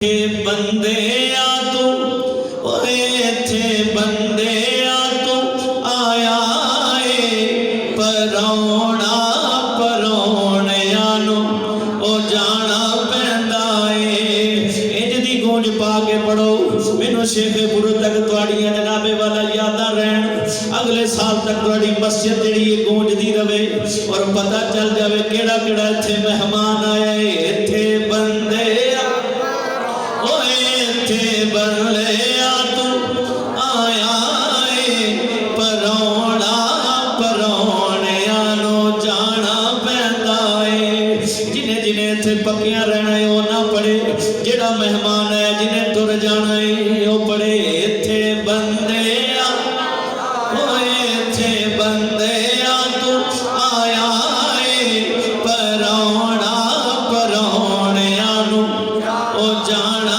बंदे आ तू ओए इत्थे बंदे आ तू आया है परौना परौणिया नू ओ जाना पैंदा है। इंज दी गूंज पा के पढ़ो मैनू शेखपुर तक तुहाड़ियां जनाबे वाला यादां रहन। अगले साल तक तुहाड़ी मस्जिद जिहड़ी है गूंजदी रवे और पता चल जावे केड़ा केड़ा इत्थे मेहमान आया है। इत्थे बंदे बरले आ तू आया परौना परौणिया नू जाना पैंदा है। जिन्हें जिन्हें इत्थे पक्कियां रहना है वो ना पढ़े, जेड़ा मेहमान है जिन्हें तुर जाना है वो पढ़े। इत्थे बंदे आ इत्थे बंदे आ तू आया परौना परौणिया नू ओ जाना